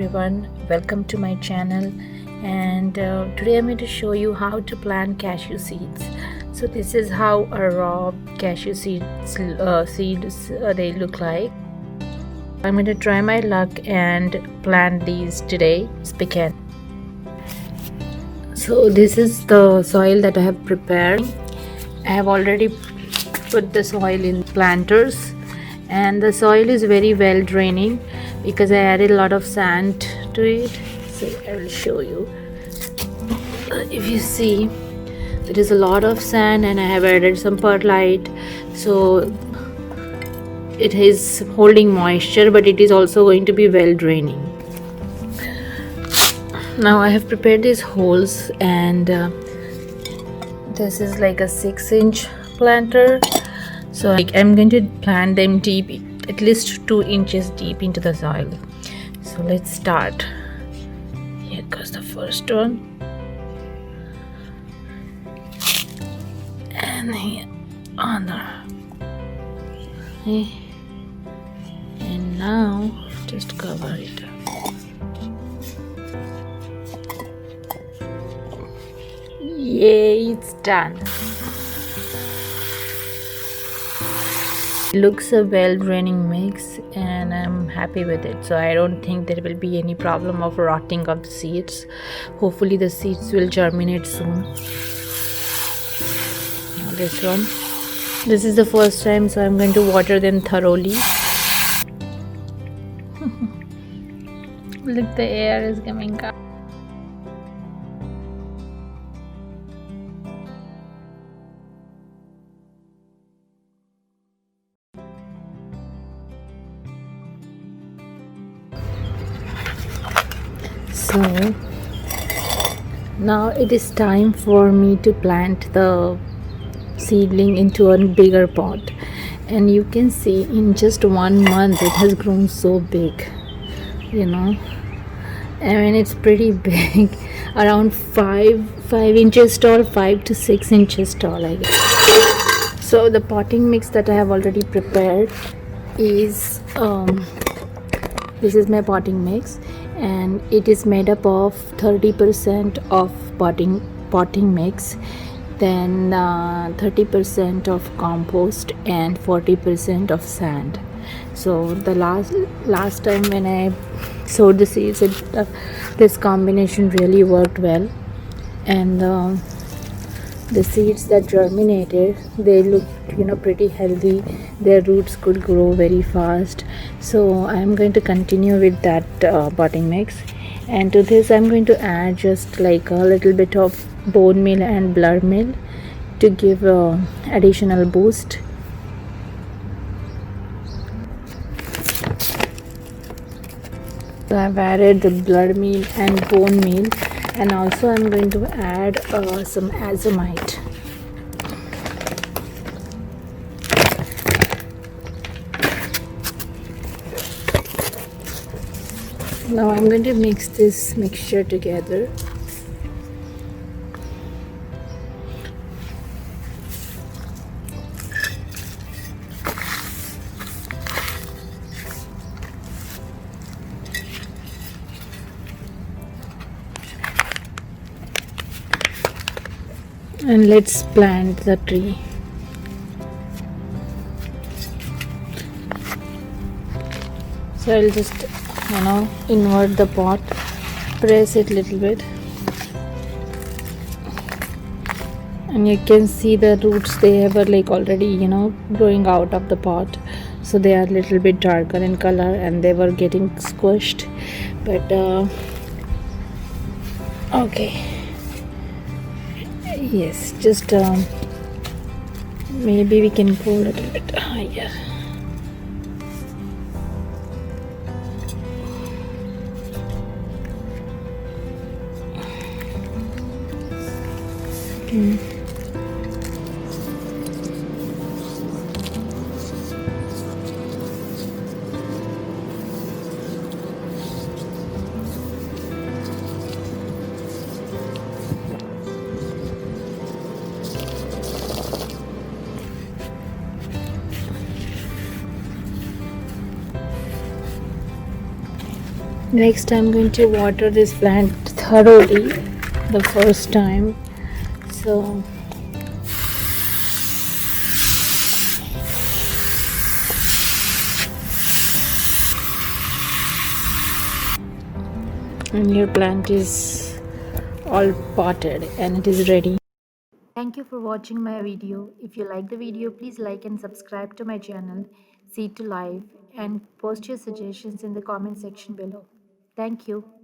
everyone, welcome to my channel. And today I'm going to show you how to plant cashew seeds. So this is how a raw cashew seeds they look like. I'm going to try my luck and plant these today. Let's begin. So this is the soil that I have prepared. I have already put the soil in planters, and the soil is very well draining because I added a lot of sand to it. So I will show you. If you see, there is a lot of sand and I have added some perlite, so it is holding moisture, but it is also going to be well draining. Now I have prepared these holes, and this is like a 6-inch planter. So I'm going to plant them deep, at least 2 inches deep into the soil. So let's start. Here goes the first one, and here other. And now just cover it up. Yay, it's done. It looks a well draining mix, and I'm happy with it. So I don't think there will be any problem of rotting of the seeds. Hopefully the seeds will germinate soon. Now this one. This is the first time, so I'm going to water them thoroughly. Look, the air is coming up. So now it is time for me to plant the seedling into a bigger pot, and you can see in just 1 month it has grown so big. I mean, it's pretty big, around 5 inches tall, 5 to 6 inches tall, I guess. So the potting mix that I have already prepared is this is my potting mix, and it is made up of 30% of potting mix, then 30% of compost, and 40% of sand. So the last time when I sowed the seeds, this combination really worked well, and the seeds that germinated, they looked pretty healthy. Their roots could grow very fast. So I'm going to continue with that potting mix, and to this I'm going to add just like a little bit of bone meal and blood meal to give additional boost. So I've added the blood meal and bone meal, and also I'm going to add some azomite. Now I'm going to mix this mixture together. And let's plant the tree. So I'll just invert the pot, press it a little bit, and you can see the roots, they were like already growing out of the pot, so they are a little bit darker in color and they were getting squished, but okay, yes, just maybe we can go a little bit higher. Next, I'm going to water this plant thoroughly the first time. So, and your plant is all potted and it is ready. Thank you for watching my video. If you like the video, please like and subscribe to my channel, Seed to Life, and post your suggestions in the comment section below. Thank you.